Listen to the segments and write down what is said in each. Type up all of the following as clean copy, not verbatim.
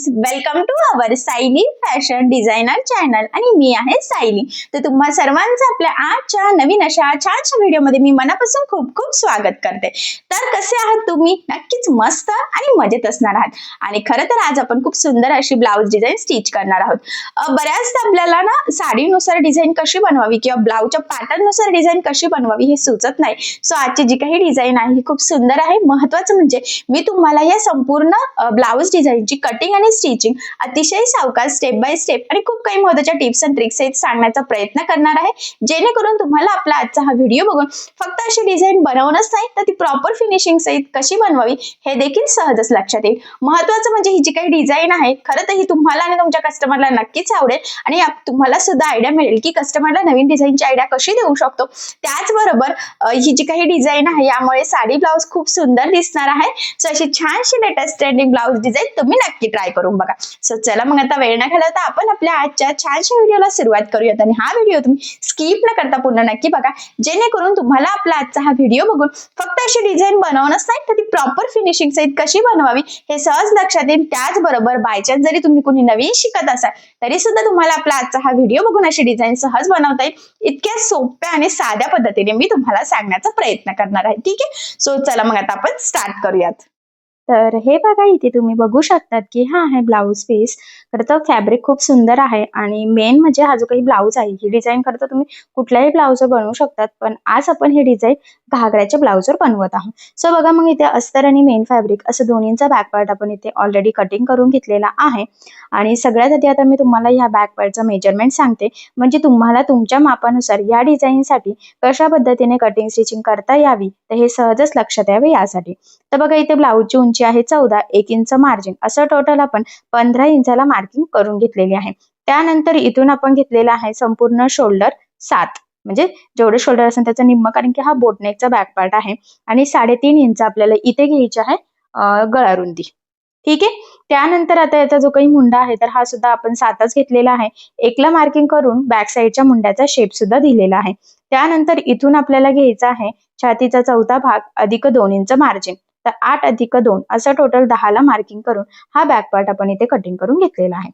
Welcome to our Sayali fashion designer channel आणि मी आहे सायली। तर तुम्हा सर्वांचं आपल्या आजच्या नवीन अशा छानशा व्हिडिओमध्ये मी मनापासून खूप खूप स्वागत करते। तर कसे आहात तुम्ही? नक्कीच मस्त आणि मजेत असणार आहात। आणि खरं तर आज आपण खूप सुंदर अशी ब्लाउज डिझाइन स्टिच करणार आहोत। बऱ्याचदा आपल्याला ना साडीनुसार डिझाइन कशी बनवावी किंवा ब्लाउजच्या पॅटर्ननुसार डिझाइन कशी बनवावी हे सुचत नाही। सो आजची जी काही डिझाइन आहे ही खूप सुंदर आहे। महत्त्वाचं म्हणजे मी तुम्हाला या संपूर्ण ब्लाउज डिझाइनची कटिंग आणि स्टिचिंग अतिशय सावकाश स्टेप बाय स्टेप आणि खूप काही महत्त्वाच्या टिप्स अँड ट्रिक्स सहित सांगण्याचा प्रयत्न करणार आहे, जेणेकरून तुम्हाला आपला आजचा हा व्हिडिओ बघून फक्त अशी डिझाइन बनवणच नाही तर ती प्रॉपर फिनिशिंग सहित कशी बनवावी हे देखील सहजच लक्षात येईल। महत्त्वाचं म्हणजे ही जी काही डिझाइन आहे खरं तर ही तुम्हाला आणि तुमच्या कस्टमरला नक्कीच आवडेल आणि तुम्हाला सुद्धा आयडिया मिळेल की कस्टमरला नवीन डिझाइनची आयडिया कशी देऊ शकतो। त्याचबरोबर ही जी काही डिझाइन आहे यामुळे साडी ब्लाउज खूप सुंदर दिसणार आहे। सो अशी छानशी लेटेस्ट ट्रेंडिंग ब्लाउज डिझाइन तुम्ही नक्की ट्राय करून बघा। सो चला मग आता वेळ न घालवता आपण आपल्या आजच्या छानशा व्हिडिओला सुरुवात करूयात आणि हा व्हिडिओ तुम्ही स्किप न करता पूर्ण नक्की बघा, जेणेकरून तुम्हाला आपला आजचा हा व्हिडिओ बघून फक्त अशी डिझाइन बनवणच नाही तर ती प्रॉपर फिनिशिंग सहित कशी बनवावी हे सहज लक्षात येईल। त्याचबरोबर बाय चान्स जरी तुम्ही कुणी नवीन शिकत असाल तरी सुद्धा तुम्हाला आपला आजचा हा व्हिडिओ बघून अशी डिझाइन सहज बनवता येईल। इतक्या सोप्या आणि साध्या पद्धतीने मी तुम्हाला सांगण्याचा प्रयत्न करणार आहे। ठीक आहे, सो चला मग आता आपण स्टार्ट करूयात। तर हे बघा, इथे तुम्ही बघू शकतात की हा आहे ब्लाउज पीस। खरं तर फॅब्रिक खूप सुंदर आहे आणि मेन म्हणजे हा जो काही ब्लाउज आहे ही डिझाइन खरं तर तुम्ही कुठल्याही ब्लाउजवर बनवू शकतात, पण आज आपण हे डिझाइन घागराच्या ब्लाउजवर बनवत आहोत। सो बघा, मग इथे अस्तर आणि मेन फॅब्रिक असं दोन्हींचा बॅक पार्ट आपण इथे ऑलरेडी कटिंग करून घेतलेला आहे। आणि सगळ्यात आधी आता मी तुम्हाला ह्या बॅक पार्टचं मेजरमेंट सांगते, म्हणजे तुम्हाला तुमच्या मापानुसार या डिझाइनसाठी कशा पद्धतीने कटिंग स्टिचिंग करता यावी तर हे सहजच लक्षात यावे यासाठी। तर बघा, इथे ब्लाउजची उंची आहे 14, 1 इंच मार्जिन, असं टोटल आपण 15 इंचाला मार्किंग करून घेतलेली आहे। त्यानंतर इथून आपण घेतलेला आहे संपूर्ण शोल्डर 7, म्हणजे जेवढे शोल्डर असेल त्याचं निम्म, कारण की हा बोटनेकचा बॅक पार्ट आहे। आणि 3.5 इंच आपल्याला इथे घ्यायची आहे गळा रुंदी। ठीक आहे, त्यानंतर आता याचा जो काही मुंडा आहे तर हा सुद्धा आपण 7च घेतलेला आहे। 1ला मार्किंग करून बॅक साईडच्या मुंड्याचा शेप सुद्धा दिलेला आहे। त्यानंतर इथून आपल्याला घ्यायचा आहे छातीचा 4था भाग अधिक 2 इंच मार्जिन, तर 8 अधिक 2 असं टोटल 10ला मार्किंग करून हा बॅक पार्ट आपण इथे कटिंग करून घेतलेला आहे।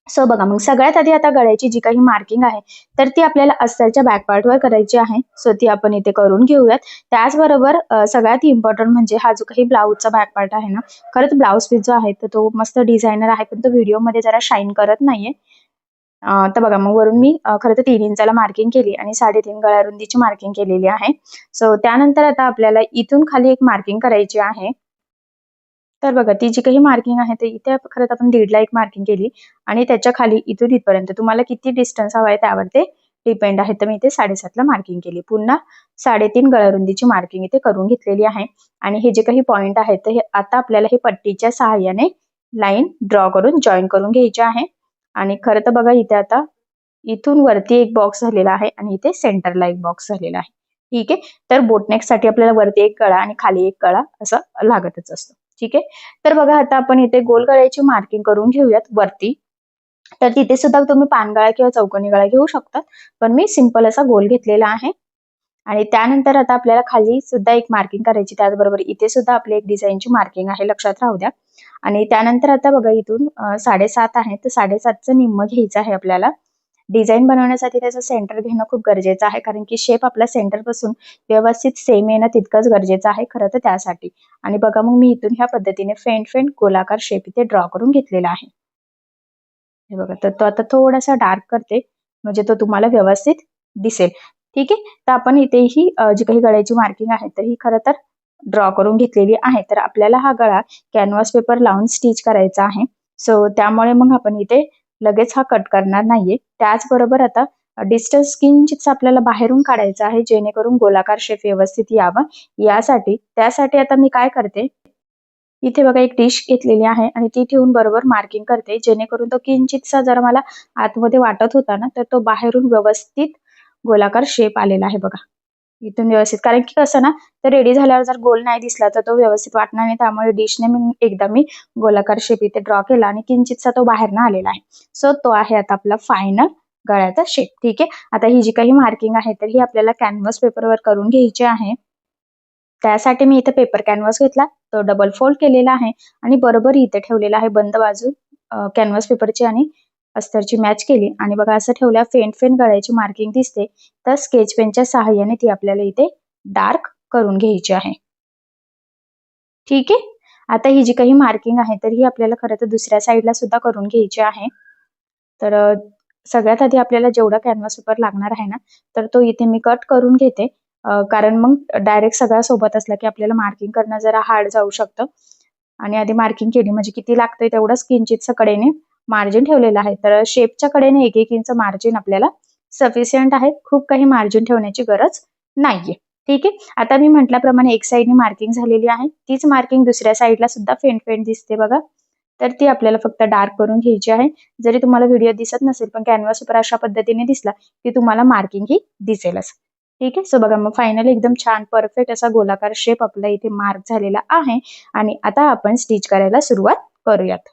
सो बघा, मग सगळ्यात आधी आता गळ्याची जी काही मार्किंग आहे तर ती आपल्याला अस्तरच्या बॅक पार्टवर करायची आहे। सो ती आपण इथे करून घेऊयात। त्याचबरोबर सगळ्यात इम्पॉर्टंट म्हणजे हा जो काही ब्लाउजचा बॅक पार्ट आहे ना, खरंच ब्लाउज पीस जो आहे तर तो मस्त डिझायनर आहे, पण तो व्हिडिओमध्ये जरा शाईन करत नाहीये। तर बघा, मग वरून मी खरं तर 3 इंचाला मार्किंग केली आणि 3.5 गळा रुंदीची मार्किंग केलेली आहे। सो त्यानंतर आता आपल्याला इथून खाली एक मार्किंग करायची आहे। तर बघा, ती जी काही मार्किंग आहे तर इथे खरं तर आपण 1.5ला एक मार्किंग केली आणि त्याच्या खाली इथून इथपर्यंत तुम्हाला किती डिस्टन्स हवा आहे त्यावर ते डिपेंड आहे। तर मी इथे 7.5ला मार्किंग केली। पुन्हा 3.5 गळा रुंदीची मार्किंग इथे करून घेतलेली आहे। आणि हे जे काही पॉइंट आहेत तर हे आता आपल्याला हे पट्टीच्या सहाय्याने लाईन ड्रॉ करून जॉईन करून घ्यायचे आहे। आणि खरं तर बघा, इथे आता इथून वरती एक बॉक्स झालेला आहे आणि इथे सेंटरला एक बॉक्स झालेला आहे। ठीक आहे, तर बोटनेक साठी आपल्याला वरती एक गळा आणि खाली एक गळा असं लागतच असतो। ठीक आहे, तर बघा आता आपण इथे गोल गळ्याची मार्किंग करून घेऊयात वरती। तर तिथे सुद्धा तुम्ही पानगळा किंवा चौकोनी गळा घेऊ शकता, पण मी सिंपल असा गोल घेतलेला आहे। आणि त्यानंतर आता आपल्याला खाली सुद्धा एक मार्किंग करायची, त्याचबरोबर इथे सुद्धा आपली एक डिझाईनची मार्किंग आहे, लक्षात राहू द्या। आणि त्यानंतर आता बघा, इथून 7.5 आहे तर 7.5चं निम्म घ्यायचं आहे आपल्याला। डिझाईन बनवण्यासाठी त्याचं सेंटर घेणं खूप गरजेचं आहे, कारण की शेप आपला सेंटर पासून व्यवस्थित सेम येणं तितकंच गरजेचं आहे खरं तर त्यासाठी। आणि बघा, मग मी इथून ह्या पद्धतीने फेंट फेंट गोलाकार शेप इथे ड्रॉ करून घेतलेला आहे। हे बघा, तर तो आता थोडासा डार्क करते म्हणजे तो तुम्हाला व्यवस्थित दिसेल। ठीक आहे, तर आपण इथे ही जी काही गळ्याची मार्किंग आहे तर ही खरं तर ड्रॉ करून घेतलेली आहे। तर आपल्याला हा गळा कॅनव्हास पेपर लावून स्टिच करायचा आहे। सो त्यामुळे मग आपण इथे लगेच हा कट करणार नाहीये। त्याचबरोबर आता डिस्टन्स किंचित आपल्याला बाहेरून काढायचा आहे, जेणेकरून गोलाकार शेप व्यवस्थित यावा यासाठी। त्यासाठी आता मी काय करते, इथे बघा एक डिश घेतलेली आहे आणि ती ठेवून बरोबर मार्किंग करते, जेणेकरून तो किंचितसा जर मला आतमध्ये वाटत होता ना तर तो बाहेरून व्यवस्थित गोलाकार शेप आलेला आहे। बघा, इथून व्यवस्थित, कारण की कसं ना, तर रेडी झाल्यावर जर गोल नाही दिसला तर तो व्यवस्थित वाटणार नाही। त्यामुळे डिशने मी गोलाकार शेप इथे ड्रॉ केला आणि किंचितसा तो बाहेरनं आलेला आहे। सो तो आहे आता आपला फायनल गळ्याचा शेप। ठीक आहे, आता ही जी काही मार्किंग आहे तर ही आपल्याला कॅनव्हास पेपरवर करून घ्यायची आहे। त्यासाठी मी इथे पेपर कॅनव्हास घेतला, तो डबल फोल्ड केलेला आहे आणि बरोबर इथे ठेवलेला आहे बंद बाजू कॅनव्हास पेपरची आणि अस्तरची मॅच केली आणि बघा असं ठेवल्या फेंट फेंट गळ्याची मार्किंग दिसते. तर स्केच पेनच्या सहाय्याने ती आपल्याला इथे डार्क करून घ्यायची आहे. ठीक आहे. आता ही जी काही मार्किंग आहे तर ही आपल्याला खरं तर दुसऱ्या साईडला सुद्धा करून घ्यायची आहे. तर सगळ्यात आधी आपल्याला जेवढा कॅनव्हास पेपर लागणार आहे ना तर तो इथे मी कट करून घेते. कारण मग डायरेक्ट सगळा सोबत असला की आपल्याला मार्किंग करणं जरा हार्ड जाऊ शकतं. आणि आधी मार्किंग केली म्हणजे किती लागतंय तेवढंच किंचितचं कडेने मार्जिन ठेवलेलं आहे. तर शेपच्या कडेने 1-1 इंच मार्जिन आपल्याला सफिशियंट आहे. खूप काही मार्जिन ठेवण्याची गरज नाहीये. ठीक आहे. आता मी म्हटल्याप्रमाणे एक साईडने मार्किंग झालेली आहे. तीच मार्किंग दुसऱ्या साईडला सुद्धा फेंट फेंट दिसते बघा. तर ती आपल्याला फक्त डार्क करून घ्यायची आहे. जरी तुम्हाला व्हिडिओ दिसत नसेल पण कॅनव्हास पेपर अशा पद्धतीने दिसला की तुम्हाला मार्किंग ही दिसेलच. ठीक आहे. सो बघा मग फायनली एकदम छान परफेक्ट असा गोलाकार शेप आपला इथे मार्क झालेला आहे. आणि आता आपण स्टिच करायला सुरुवात करूयात.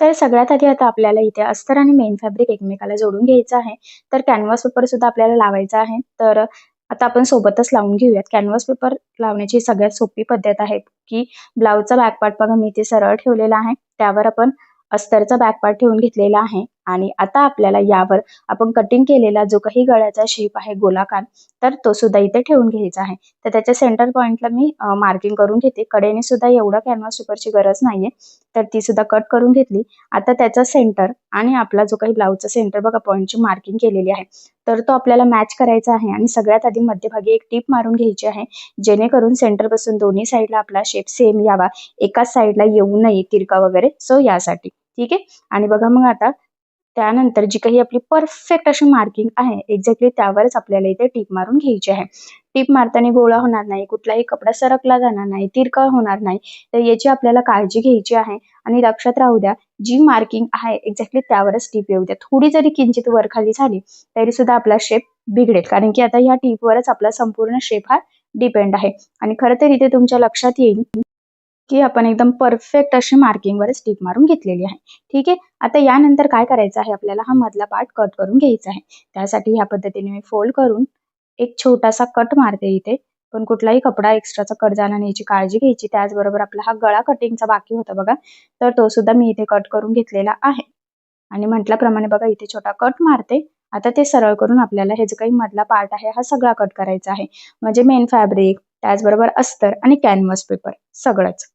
तर सगळ्यात आधी आता आपल्याला इथे अस्तर आणि मेन फॅब्रिक एकमेकाला जोडून घ्यायचं आहे. तर कॅनव्हास पेपर सुद्धा आपल्याला लावायचा आहे. तर आता आपण सोबतच लावून घेऊयात. कॅनव्हास पेपर लावण्याची सगळ्यात सोपी पद्धत आहे की ब्लाउजचा बॅक पार्ट बघा मी इथे सरळ ठेवलेला आहे. त्यावर आपण अस्तरचा बॅक पार्ट ठेवून घेतलेला आहे. आणि आता आपल्याला यावर आपण कटिंग केलेला जो काही गळ्याचा शेप आहे गोलाकार तर तो सुद्धा इथे ठेवून घ्यायचा आहे. तर त्याच्या सेंटर पॉइंटला मी मार्किंग करून घेते. कडेने सुद्धा एवढा कॅनव्हास पेपरची गरज नाहीये. तर ती सुद्धा कट करून घेतली. आता त्याचा सेंटर आणि आपला जो काही ब्लाउजचा सेंटर बघा पॉइंटची मार्किंग केलेली आहे. तर तो आपल्याला मॅच करायचा आहे आणि सगळ्यात आधी मध्यभागी एक टीप मारून घ्यायची आहे. जेणेकरून सेंटर पासून दोन्ही साईडला आपला शेप सेम यावा. एकाच साईडला येऊ नये तिरका वगैरे. सो यासाठी. ठीक आहे. आणि बघा मग आता त्यानंतर जी काही आपली परफेक्ट अशी मार्किंग आहे एक्झॅक्टली त्यावरच आपल्याला इथे टीप मारून घ्यायची आहे. टीप मारताना गोळा होणार नाही, कुठलाही कपडा सरकला जाणार नाही, तिरका होणार नाही. तर याची आपल्याला काळजी घ्यायची आहे. आणि लक्षात राहू द्या जी मार्किंग आहे एक्झॅक्टली त्यावरच टीप येऊ द्या. थोडी जरी किंचित वर खाली झाली तरी सुद्धा आपला शेप बिघडेल. कारण की आता ह्या टीपवरच आपला संपूर्ण शेप हा डिपेंड आहे. आणि खरं तर इथे तुमच्या लक्षात येईल की आपण एकदम परफेक्ट अशी मार्किंगवरच टीप मारून घेतलेली आहे. ठीक आहे. आता यानंतर काय करायचं आहे आपल्याला हा मधला पार्ट कट करून घ्यायचा आहे. त्यासाठी ह्या पद्धतीने मी फोल्ड करून एक छोटासा कट मारते इथे. पण कुठलाही कपडा एक्स्ट्राचा कट जाणार नाही याची काळजी घ्यायची. त्याचबरोबर आपला हा गळा कटिंगचा बाकी होता बघा तर तो सुद्धा मी इथे कट करून घेतलेला आहे. आणि म्हटल्याप्रमाणे बघा इथे छोटा कट मारते. आता ते सरळ करून आपल्याला हे जो काही मधला पार्ट आहे हा सगळा कट करायचा आहे. म्हणजे मेन फॅब्रिक त्याचबरोबर अस्तर आणि कॅनव्हास पेपर सगळंच.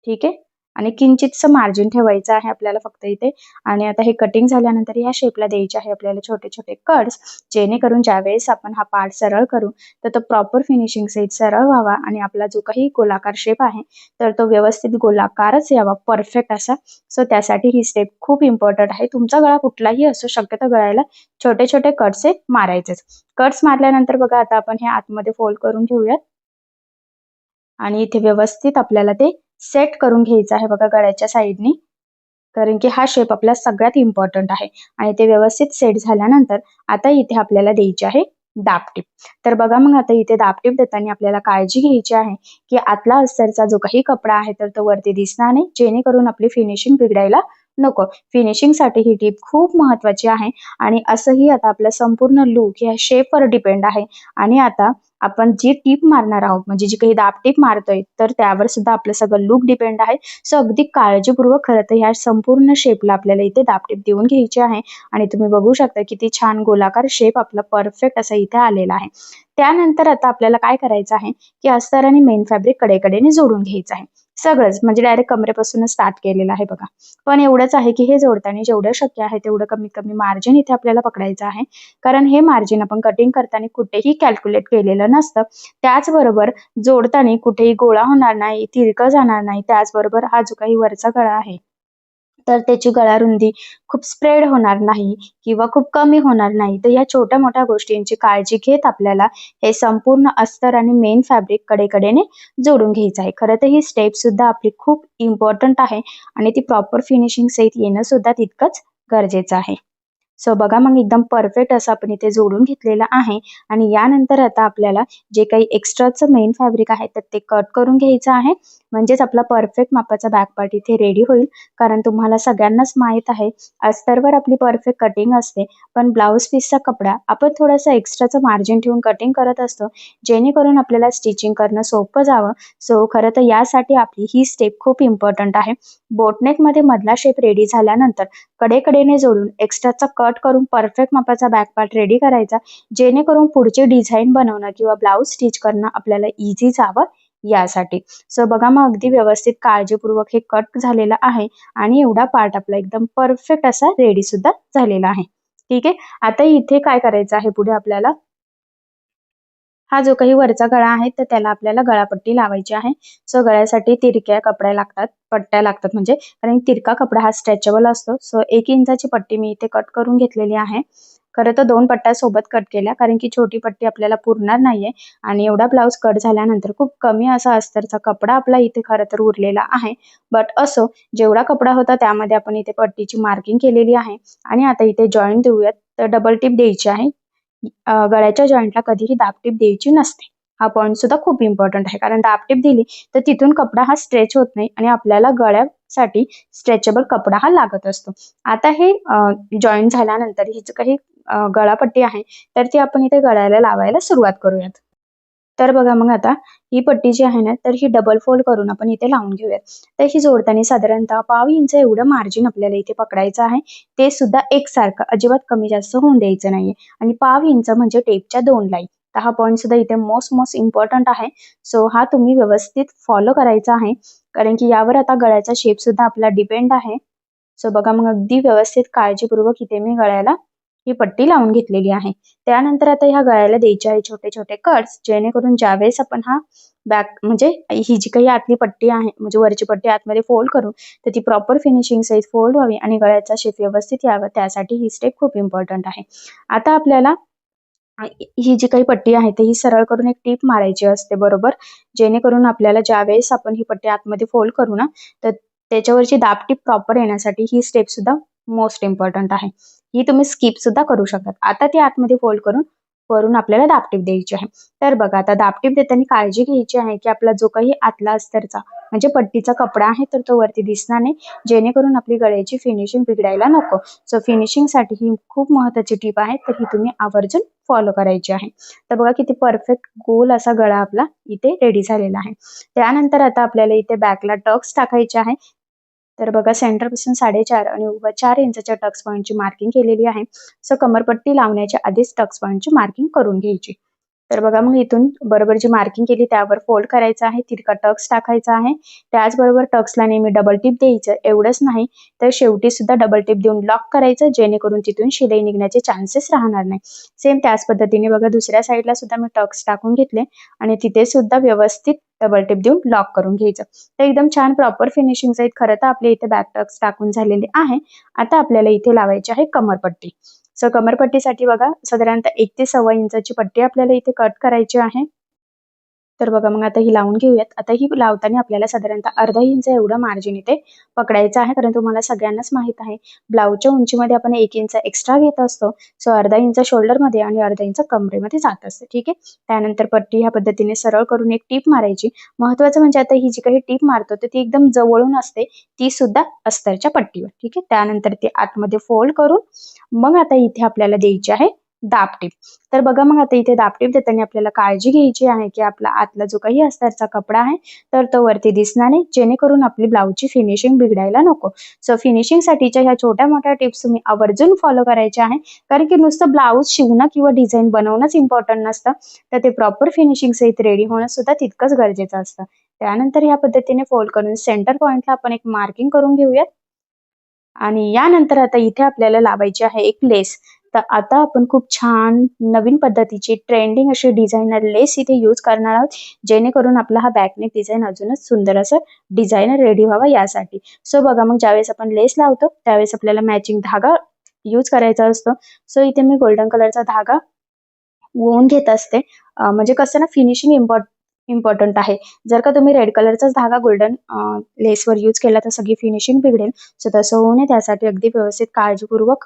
ठीक आहे. आणि किंचितसं मार्जिन ठेवायचं आहे आपल्याला फक्त इथे. आणि आता हे कटिंग झाल्यानंतर या शेपला द्यायचे आहे आपल्याला छोटे छोटे कट्स. जेणेकरून ज्यावेळेस आपण हा पार्ट सरळ करू तर तो प्रॉपर फिनिशिंग सहित सरळ व्हावा आणि आपला जो काही गोलाकार शेप आहे तर तो व्यवस्थित गोलाकारच यावा परफेक्ट असा. सो त्यासाठी ही स्टेप खूप इम्पॉर्टंट आहे. तुमचा गळा कुठलाही असो शक्यतो गळ्याला छोटे छोटे कट्स मारायचेच. कट्स मारल्यानंतर बघा आता आपण हे आतमध्ये फोल्ड करून घेऊयात. आणि इथे व्यवस्थित आपल्याला ते सेट करून घ्यायचं आहे बघा गळ्याच्या साईडनी. कारण की हा शेप आपला सगळ्यात इम्पॉर्टंट आहे. आणि ते व्यवस्थित सेट झाल्यानंतर आता इथे आपल्याला द्यायची आहे दाबटीप. तर बघा मग आता इथे दाबटीप देताना आपल्याला काळजी घ्यायची आहे की आतला अस्तरचा जो काही कपडा आहे तर तो वरती दिसणार नाही. जेणेकरून आपली फिनिशिंग बिघडायला नको. फिनिशिंग साठी ही टीप खूप महत्वाची आहे. आणि असंही आता आपला संपूर्ण लुक या शेपवर डिपेंड आहे. आणि आता आपण जी टीप मारणार आहोत म्हणजे जी काही दाबटीप मारतोय तर त्यावर सुद्धा आपलं सगळं लुक डिपेंड आहे. सो अगदी काळजीपूर्वक खरं तर ह्या संपूर्ण शेपला आपल्याला इथे दाबटीप देऊन घ्यायची आहे. आणि तुम्ही बघू शकता किती छान गोलाकार शेप आपला परफेक्ट असा इथे आलेला आहे. त्यानंतर आता आपल्याला काय करायचं आहे की अस्तर आणि मेन फॅब्रिक कडेकडेने जोडून घ्यायचं आहे. सगळंच म्हणजे डायरेक्ट कमरेपासूनच स्टार्ट केलेलं आहे बघा. पण एवढंच आहे की हे जोडताना जेवढं शक्य आहे तेवढं कमीत कमी मार्जिन इथे आपल्याला पकडायचं आहे. कारण हे मार्जिन आपण कटिंग करताना कुठेही कॅल्क्युलेट केलेलं नसतं. त्याचबरोबर जोडताना कुठेही गोळा होणार नाही, तिरकं जाणार नाही. त्याचबरोबर हा जो काही वरचा गळा आहे तर त्याची गळारुंदी खूप स्प्रेड होणार नाही किंवा खूप कमी होणार नाही. तर या छोट्या मोठ्या गोष्टींची काळजी घेत आपल्याला हे संपूर्ण अस्तर आणि मेन फॅब्रिक कडेकडेने जोडून घ्यायचं आहे. खरं तर ही स्टेप सुद्धा आपली खूप इम्पॉर्टंट आहे आणि ती प्रॉपर फिनिशिंग सहित येणं सुद्धा तितकंच गरजेचं आहे. सो बघा मग एकदम परफेक्ट असं आपण इथे जोडून घेतलेलं आहे. आणि यानंतर आता आपल्याला जे काही एक्स्ट्राचं मेन फॅब्रिक आहे तर ते कट करून घ्यायचं आहे. म्हणजेच आपला परफेक्ट मापाचा बॅक पार्ट इथे रेडी होईल. कारण तुम्हाला सगळ्यांनाच माहीत आहे अस्तरवर आपली परफेक्ट कटिंग असते, पण ब्लाऊज पीसचा कपडा आपण थोडासा एक्स्ट्राचं मार्जिन ठेवून कटिंग करत असतो, जेणेकरून आपल्याला स्टिचिंग करणं सोपं जावं. सो खरं तर यासाठी आपली ही स्टेप खूप इम्पॉर्टंट आहे. बोटनेकमध्ये मधला शेप रेडी झाल्यानंतर कडेकडेने जोडून एक्स्ट्राचा कट करून परफेक्ट मापाचा बॅक पार्ट रेडी करायचा, जेणेकरून पुढचे डिझाईन बनवणं किंवा ब्लाऊज स्टिच करणं आपल्याला इझी जावं यासाठी. सो बघा मग अगदी व्यवस्थित काळजीपूर्वक हे कट झालेलं आहे आणि एवढा पार्ट आपला एकदम परफेक्ट असा रेडी सुद्धा झालेला आहे. ठीक आहे. आता इथे काय करायचं आहे पुढे आपल्याला, हा जो काही वरचा गळा आहे तर त्याला आपल्याला गळापट्टी लावायची आहे. सो गळ्यासाठी तिरक्या कपड्या लागतात, पट्ट्या लागतात, म्हणजे कारण तिरका कपडा हा स्ट्रेचेबल असतो. सो 1 इंचाची पट्टी मी इथे कट करून घेतलेली आहे. खरं तर 2 पट्ट्या सोबत कट केल्या, कारण की छोटी पट्टी आपल्याला पुरणार नाहीये आणि एवढा ब्लाऊज कट झाल्यानंतर खूप कमी असा अस्तरचा कपडा आपला इथे खरं तर उरलेला आहे. बट असो, जेवढा कपडा होता त्यामध्ये आपण इथे पट्टीची मार्किंग केलेली आहे. आणि आता इथे जॉईंट देऊयात. तर डबल टिप द्यायची आहे. गळ्याच्या जॉईंटला कधीही दाबटीप द्यायची नसते. हा पॉईंट सुद्धा खूप इम्पॉर्टंट आहे, कारण दाबटीप दिली तर तिथून कपडा हा स्ट्रेच होत नाही आणि आपल्याला गळ्यासाठी स्ट्रेचेबल कपडा हा लागत असतो. आता हे जॉईंट झाल्यानंतर ही जी काही गळापट्टी आहे तर ती आपण इथे गळ्याला लावायला सुरुवात करूयात. तर बघा मग आता ही पट्टी जी आहे ना तर ही डबल फोल्ड करून आपण इथे लावून घेऊयात. तर ही जोडताना साधारणतः पाव इंच एवढं मार्जिन आपल्याला इथे पकडायचं आहे. ते सुद्धा एकसारखं, अजिबात कमी जास्त होऊन द्यायचं नाहीये. आणि पाव इंच म्हणजे टेपच्या 2 लाईन. तर हा पॉईंट सुद्धा इथे मोस्ट इम्पॉर्टंट आहे. सो हा तुम्ही व्यवस्थित फॉलो करायचा आहे, कारण की यावर आता गळ्याचा शेप सुद्धा आपला डिपेंड आहे. सो बघा मग अगदी व्यवस्थित काळजीपूर्वक इथे मी गळ्याला ही पट्टी लावून घेतलेली आहे. त्यानंतर आता ह्या गळ्याला द्यायचे आहे छोटे छोटे कट्स, जेणेकरून ज्यावेळेस आपण हा बॅक म्हणजे ही जी काही आतली पट्टी आहे, म्हणजे वरची पट्टी आतमध्ये फोल्ड करू तर ती प्रॉपर फिनिशिंग सहित फोल्ड व्हावी आणि गळ्याचा शेप व्यवस्थित यावा, त्यासाठी ही स्टेप खूप इम्पॉर्टंट आहे. आता आपल्याला ही जी काही पट्टी आहे ही सरळ करून एक टीप मारायची असते, बरोबर, जेणेकरून आपल्याला ज्यावेळेस आपण ही पट्टी आतमध्ये फोल्ड करू ना तर त्याच्यावरची दाबटीप प्रॉपर येण्यासाठी ही स्टेप सुद्धा मोस्ट इम्पॉर्टंट आहे. ही तुम्ही स्किप सुद्धा करू शकता. आता ती आतमध्ये फोल्ड करून वरून आपल्याला दाबटीप द्यायची आहे. तर बघा आता दाबटीप देताना काळजी घ्यायची आहे की आपला जो काही आतला अस्तरचा म्हणजे पट्टीचा कपडा आहे तर तो वरती दिसणार नाही, जेणेकरून आपली गळ्याची फिनिशिंग बिघडायला नको. सो फिनिशिंगसाठी ही खूप महत्त्वाची टीप आहे, तर ही तुम्ही आवर्जून फॉलो करायची आहे. तर बघा किती परफेक्ट गोल असा गळा आपला इथे रेडी झालेला आहे. त्यानंतर आता आपल्याला इथे बॅकला टक्स टाकायचे आहे. तर बघा सेंटरपासून 4.5 आणि उभ्या 4 इंचच्या टक्स पॉईंटची मार्किंग केलेली आहे. सो कमरपट्टी लावण्याच्या आधीच टक्स पॉईंटची मार्किंग करून घ्यायची. तर बघा मग इथून बरोबर जी मार्किंग केली त्यावर फोल्ड करायचं आहे, तिरका टक्स टाकायचा आहे. त्याचबरोबर टक्सला नेहमी डबल टिप द्यायचं. एवढंच नाही तर शेवटी सुद्धा डबल टिप देऊन लॉक करायचं, जेणेकरून तिथून शिलाई निघण्याचे चान्सेस राहणार नाही. सेम त्याच पद्धतीने बघा दुसऱ्या साईडला सुद्धा मी टक्स टाकून घेतले आणि तिथे सुद्धा व्यवस्थित डबल टिप देऊन लॉक करून घ्यायचं. तर एकदम छान प्रॉपर फिनिशिंग सहित खरं तर आपले इथे बॅक टक्स टाकून झालेले आहे. आता आपल्याला इथे लावायची आहे कमरपट्टी. सो कमरपट्टीसाठी बघा साधारणतः 1 ते 1.25 इंचाची पट्टी आपल्याला इथे कट करायची आहे. तर बघा मग आता ही लावून घेऊयात. आता ही लावताना आपल्याला साधारणतः अर्धा इंच एवढं मार्जिन इथे पकडायचं आहे, कारण तुम्हाला सगळ्यांनाच माहित आहे ब्लाऊजच्या उंचीमध्ये आपण 1 इंच एक्स्ट्रा घेत असतो. सो अर्धा इंच शोल्डरमध्ये आणि अर्धा इंच कमरेमध्ये जात असते. ठीक आहे. त्यानंतर पट्टी ह्या पद्धतीने सरळ करून एक टीप मारायची. महत्वाचं म्हणजे आता ही जी काही टीप मारतो तर ती एकदम जवळून असते, ती सुद्धा अस्तरच्या पट्टीवर. ठीक आहे. त्यानंतर ती आतमध्ये फोल्ड करून मग आता इथे आपल्याला द्यायची आहे दाबटीप. तर बघा मग आता इथे दाबटीप देताना आपल्याला काळजी घ्यायची आहे की आपला आतला जो काही अस्तरचा कपडा आहे तर तो वरती दिसणार नाही, जेणेकरून आपली ब्लाऊजची फिनिशिंग बिघडायला नको. सो फिनिशिंगसाठीच्या ह्या छोट्या मोठ्या टिप्स तुम्ही आवर्जून फॉलो करायच्या आहे, कारण की नुसतं ब्लाऊज शिवणं किंवा डिझाईन बनवणंच इम्पॉर्टंट नसतं, तर ते प्रॉपर फिनिशिंग सहित रेडी होणं सुद्धा तितकंच गरजेचं असतं. त्यानंतर ह्या पद्धतीने फोल्ड करून सेंटर पॉईंटला आपण एक मार्किंग करून घेऊयात. आणि यानंतर आता इथे आपल्याला लावायची आहे एक लेस. तर आता आपण खूप छान नवीन पद्धतीची ट्रेंडिंग अशी डिझायनर लेस इथे यूज करणार आहोत, जेणेकरून आपला हा बॅकनेक डिझाईन अजूनच सुंदर असं डिझायनर रेडी व्हावा यासाठी. सो बघा मग ज्यावेळेस आपण लेस लावतो त्यावेळेस आपल्याला मॅचिंग धागा यूज करायचा असतो. सो इथे मी गोल्डन कलरचा धागा वळून घेत असते. म्हणजे कसं ना फिनिशिंग इम्पॉर्टंट आहे. जर का तुम्ही रेड कलरचाच धागा गोल्डन लेसवर यूज केला तर सगळी फिनिशिंग बिघडेल. सो तसं होऊ नये त्यासाठी अगदी व्यवस्थित काळजीपूर्वक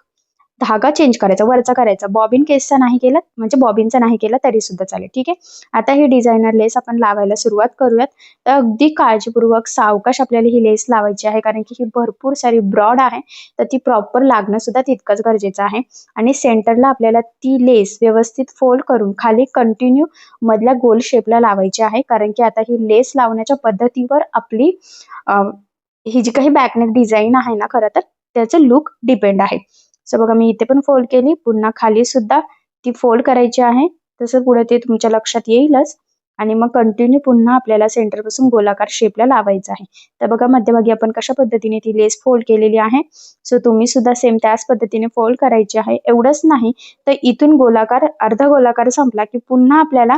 धागा चेंज करायचा, वरचा करायचा, बॉबिन केसचा नाही केला म्हणजे बॉबिनचा नाही केला तरी सुद्धा चालेल. ठीक आहे. आता ही डिझायनर लेस आपण लावायला सुरुवात करूयात. तर अगदी काळजीपूर्वक सावकाश आपल्याला ही लेस लावायची आहे, कारण की ही भरपूर सारी ब्रॉड आहे, तर ती प्रॉपर लागणं सुद्धा तितकंच गरजेचं आहे. आणि सेंटरला आपल्याला ती लेस व्यवस्थित फोल्ड करून खाली कंटिन्यू मधल्या गोल शेपला लावायची आहे, कारण की आता ही लेस लावण्याच्या पद्धतीवर आपली ही जी काही बॅकनेक डिझाईन आहे ना, खरं तर त्याचं लुक डिपेंड आहे. सो बघा मी इथे पण फोल्ड केली, पुन्हा खाली सुद्धा ती फोल्ड करायची आहे. तसं पुढे ते तुमच्या लक्षात येईलच. आणि मग कंटिन्यू पुन्हा आपल्याला सेंटरपासून गोलाकार शेपला लावायचं आहे. तर बघा मध्यभागी आपण कशा पद्धतीने ती लेस फोल्ड केलेली आहे. सो तुम्ही सुद्धा सेम त्याच पद्धतीने फोल्ड करायची आहे. एवढंच नाही तर इथून गोलाकार अर्धा गोलाकार संपला की पुन्हा आपल्याला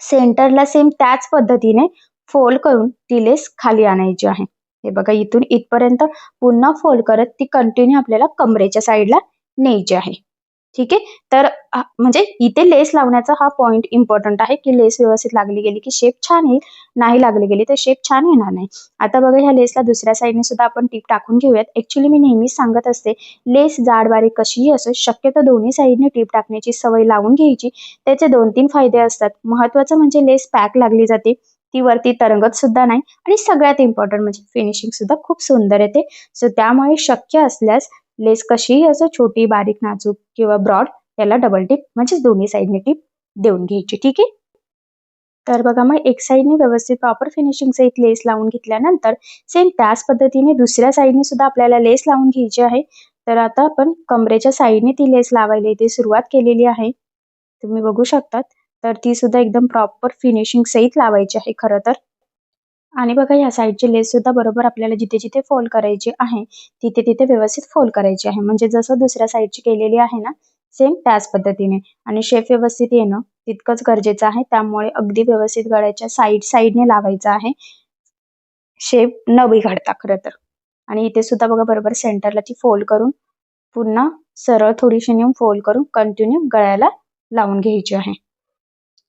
सेंटरला सेम त्याच पद्धतीने फोल्ड करून ती लेस खाली आणायची आहे. हे बघा इथून इथपर्यंत पुन्हा फोल्ड करत ती कंटिन्यू आपल्याला कमरेच्या साईडला न्यायची आहे. ठीक आहे. तर म्हणजे इथे लेस लावण्याचा हा पॉइंट इम्पॉर्टंट आहे की लेस व्यवस्थित लागली गेली की शेप छान येईल, नाही लागली गेली तर शेप छान येणार नाही. आता बघा ह्या लेसला दुसऱ्या साईडने सुद्धा आपण टीप टाकून घेऊयात. ऍक्च्युली मी नेहमीच सांगत असते लेस जाड बारीक कशीही असो शक्यतो दोन्ही साईडने टीप टाकण्याची सवय लावून घ्यायची. त्याचे 2-3 फायदे असतात. महत्वाचं म्हणजे लेस पॅक लागली जाते, ती वरती तरंगत सुद्धा नाही आणि सगळ्यात इम्पॉर्टंट म्हणजे फिनिशिंग सुद्धा खूप सुंदर येते. सो त्यामुळे शक्य असल्यास लेस कशीही असो छोटी बारीक नाजूक किंवा ब्रॉड त्याला डबल टिप म्हणजे दोन्ही साईडने टिप देऊन घ्यायची. ठीक आहे. तर बघा मग एक साईडने व्यवस्थित प्रॉपर फिनिशिंग सहित लेस लावून घेतल्यानंतर सेम त्याच पद्धतीने दुसऱ्या साईडने सुद्धा आपल्याला लेस लावून घ्यायची आहे. तर आता आपण कमरेच्या साईडने ती लेस लावायला इथे सुरुवात केलेली आहे. तुम्ही बघू शकतात. तर ती सुद्धा एकदम प्रॉपर फिनिशिंग सहित लावायची आहे खरं तर. आणि बघा ह्या साईडची लेस सुद्धा बरोबर आपल्याला जिथे जिथे फोल्ड करायची आहे तिथे तिथे व्यवस्थित फोल्ड करायची आहे. म्हणजे जसं दुसऱ्या साईडची केलेली आहे ना सेम त्याच पद्धतीने. आणि शेप व्यवस्थित येणं तितकंच गरजेचं आहे. त्यामुळे अगदी व्यवस्थित गळ्याच्या साईडने लावायचं आहे, शेप न बिघडता खरं तर. आणि इथे सुद्धा बघा बरोबर सेंटरला ती फोल्ड करून पुन्हा सरळ थोडीशी नेऊन फोल्ड करून कंटिन्यू गळ्याला लावून घ्यायची आहे.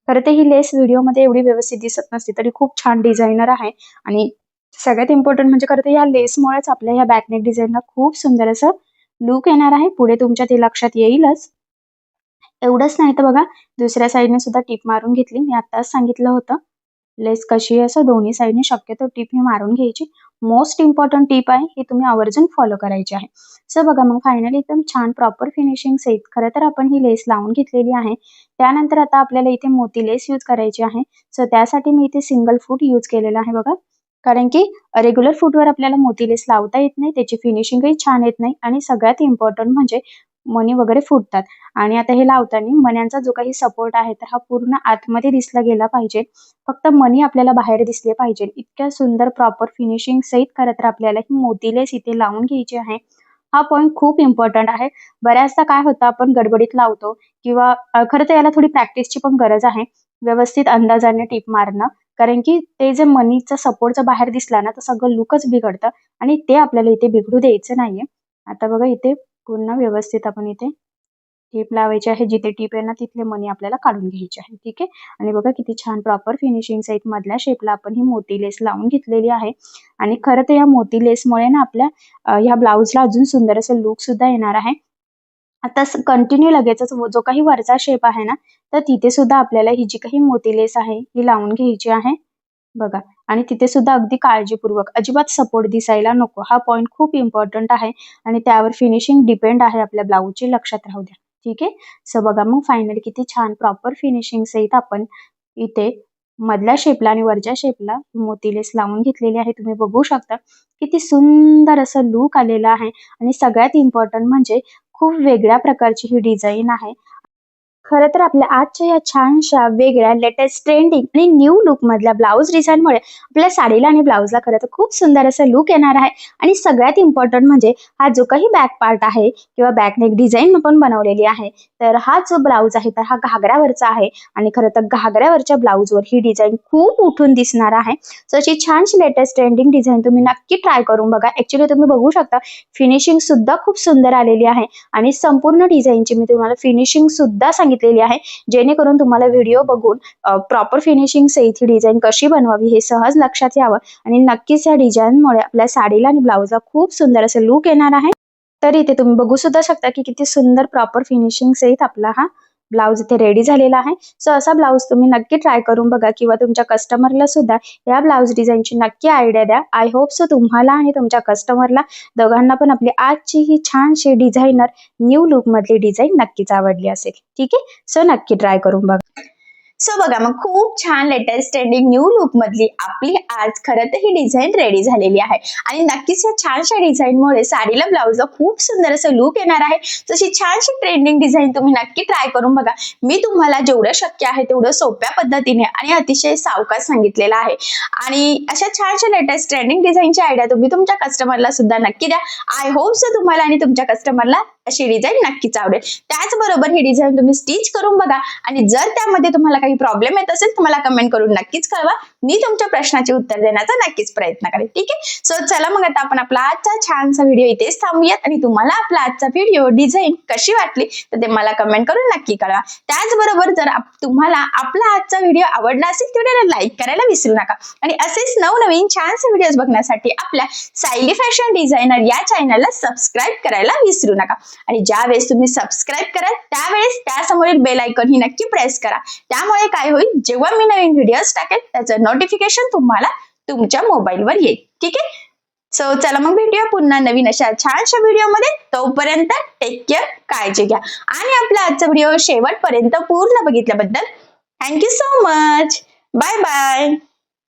खरं तर ही लेस व्हिडिओमध्ये एवढी व्यवस्थित दिसत नसते तरी खूप छान डिझायनर आहे. आणि सगळ्यात इम्पॉर्टंट म्हणजे खरं तर या लेसमुळेच आपल्या ह्या बॅकनेक डिझाईनला खूप सुंदर असं लुक येणार आहे. पुढे तुमच्या ते लक्षात येईलच. एवढंच नाही तर बघा दुसऱ्या साईडने सुद्धा टीप मारून घेतली. मी आत्ताच सांगितलं होतं लेस कशी असो दोन्ही साईडने शक्यतो टीप ही मारून घ्यायची. मोस्ट इम्पॉर्टंट टीप आहे ही तुम्ही आवर्जून फॉलो करायची आहे. सो बघा मग फायनली एकदम छान प्रॉपर फिनिशिंग सहित खरं तर आपण ही लेस लावून घेतलेली आहे. त्यानंतर आता आपल्याला इथे मोती लेस यूज करायची आहे. सो त्यासाठी मी इथे सिंगल फूट यूज केलेला आहे बघा. कारण की रेग्युलर फूटवर आपल्याला मोती लेस लावता येत नाही, त्याची फिनिशिंगही छान येत नाही आणि सगळ्यात इम्पॉर्टंट म्हणजे मणी वगैरे फुटतात. आणि आता हे लावताना मण्यांचा जो काही सपोर्ट आहे तर हा पूर्ण आतमध्ये दिसला गेला पाहिजे. फक्त मणी आपल्याला बाहेर दिसले पाहिजे. इतक्या सुंदर प्रॉपर फिनिशिंग सहित खरं तर आपल्याला ही मोती लेस इथे लावून घ्यायची आहे. हा पॉइंट खूप इम्पॉर्टंट आहे. बऱ्याचदा काय होतं आपण गडबडीत लावतो किंवा खरं तर याला थोडी प्रॅक्टिसची पण गरज आहे. व्यवस्थित अंदाजाने टीप मारणं, कारण की ते जे मनीचा सपोर्टचा बाहेर दिसला ना तर सगळं लुकच बिघडतं आणि ते आपल्याला इथे बिघडू द्यायचं नाहीये. आता बघा इथे पुन्हा व्यवस्थित आपण इथे टीप लावायची आहे. जिथे टीप आहे ना तिथले मणी आपल्याला काढून घ्यायचे आहे. ठीक आहे. आणि बघा किती छान प्रॉपर फिनिशिंग सहित मधल्या शेपला आपण ही मोती लेस लावून घेतलेली आहे. आणि खरं तर या मोती लेसमुळे ना आपल्या ह्या ब्लाऊजला अजून सुंदर असं लुक सुद्धा येणार आहे. आता कंटिन्यू लगेचच जो काही वरचा शेप आहे ना तर तिथे सुद्धा आपल्याला ही जी काही मोती लेस आहे ही लावून घ्यायची आहे बघा. आणि तिथे सुद्धा अगदी काळजीपूर्वक अजिबात सपोर्ट दिसायला नको. हा पॉइंट खूप इम्पॉर्टंट आहे आणि त्यावर फिनिशिंग डिपेंड आहे आपल्या ब्लाऊजची, लक्षात राहू द्या. ठीक आहे. सो बघा मग फायनली किती छान प्रॉपर फिनिशिंग सहित आपण इथे मधल्या शेपला आणि वरच्या शेपला मोती लेस लावून घेतलेली आहे. तुम्ही बघू शकता किती सुंदर असं लुक आलेलं आहे. आणि सगळ्यात इम्पॉर्टंट म्हणजे खूप वेगळ्या प्रकारची ही डिझाईन आहे. खरं तर आपल्या आजच्या या छानशा वेगळ्या लेटेस्ट ट्रेंडिंग आणि न्यू लुक मधल्या ब्लाऊज डिझाईनमुळे आपल्या साडीला आणि ब्लाऊजला खरं तर खूप सुंदर असं लुक येणार आहे. आणि सगळ्यात इम्पॉर्टंट म्हणजे हा जो काही बॅक पार्ट आहे किंवा बॅकनेक डिझाईन आपण बनवलेली आहे तर हा जो ब्लाऊज आहे तर हा घागऱ्यावरचा आहे. आणि खरं तर घागऱ्यावरच्या ब्लाऊजवर ही डिझाईन खूप उठून दिसणार आहे. सो अशी छानशी लेटेस्ट ट्रेंडिंग डिझाईन तुम्ही नक्की ट्राय करून बघा. ऍक्च्युली तुम्ही बघू शकता फिनिशिंग सुद्धा खूप सुंदर आलेली आहे. आणि संपूर्ण डिझाईनची मी तुम्हाला फिनिशिंग सुद्धा सांगितलेली आहे, जेणेकरून तुम्हाला व्हिडिओ बघून प्रॉपर फिनिशिंग सहित ही डिझाईन कशी बनवावी हे सहज लक्षात यावं. आणि नक्कीच या डिझाईनमुळे आपल्या साडीला आणि ब्लाऊजला खूप सुंदर असं लुक येणार आहे. तर इथे तुम्ही बघू सुद्धा शकता की किती सुंदर प्रॉपर फिनिशिंग सहित आपला हा ब्लाऊज इथे रेडी झालेला आहे. सो असा ब्लाऊज तुम्ही नक्की ट्राय करून बघा किंवा तुमच्या कस्टमरला सुद्धा या ब्लाऊज डिझाईनची नक्की आयडिया द्या. आय होप सो तुम्हाला आणि तुमच्या कस्टमरला दोघांना पण आपली आजची ही छानशी डिझायनर न्यू लुक मधली डिझाईन नक्कीच आवडली असेल. ठीक आहे, सो नक्की ट्राय करून बघा. सो बघा मग खूप छान लेटेस्ट ट्रेंडिंग न्यू लुक मधली आपली आज खरं तर ही डिझाईन रेडी झालेली आहे आणि नक्कीच या छानशा डिझाईनमुळे साडीला ब्लाऊजला खूप सुंदर असं लुक येणार आहे. तशी छानशी ट्रेंडिंग डिझाईन तुम्ही नक्की ट्राय करून बघा. मी तुम्हाला जेवढं शक्य आहे तेवढं सोप्या पद्धतीने आणि अतिशय सावकाश सांगितलेलं आहे आणि अशा छानशा लेटेस्ट ट्रेंडिंग डिझाईनची आयडिया तुम्ही तुमच्या कस्टमरला सुद्धा नक्की द्या. आय होप सो तुम्हाला आणि तुमच्या कस्टमरला अशी डिझाईन नक्कीच आवडेल. त्याचबरोबर ही डिझाईन तुम्ही स्टिच करून बघा आणि जर त्यामध्ये तुम्हाला काही प्रॉब्लेम येत असेल तुम्हाला कमेंट करून नक्कीच कळवा. मी तुमच्या प्रश्नाचे उत्तर देण्याचा नक्कीच प्रयत्न करेन. ठीक आहे, सो चला मग आता आपण आपला आजचा छानसा व्हिडिओ इथेच थांबूयात आणि तुम्हाला आपला आजचा व्हिडिओ डिझाईन कशी वाटली तर ते मला कमेंट करून नक्की कळवा. त्याचबरोबर जर तुम्हाला आपला आजचा व्हिडिओ आवडला असेल तर व्हिडिओला लाईक करायला विसरू नका आणि असेच नवनवीन छानसे व्हिडिओज बघण्यासाठी आपल्या सायली फॅशन डिझायनर या चॅनलला सबस्क्राईब करायला विसरू नका आणि ज्या वेळेस तुम्ही सबस्क्राईब कराल त्यावेळेस त्यासमोरील बेल आयकॉन ही नक्की प्रेस करा. त्यामुळे काय होईल, जेव्हा मी नवीन व्हिडिओज टाकेल त्याचं नोटिफिकेशन तुम्हाला तुमच्या मोबाईलवर येईल. ठीक आहे, सो चला मग भेटूया पुन्हा नवीन अशा छानशा व्हिडिओमध्ये. तोपर्यंत टेक केअर, काळजी घ्या आणि आपला आजचा व्हिडिओ शेवटपर्यंत पूर्ण बघितल्याबद्दल thank you so much. Bye bye.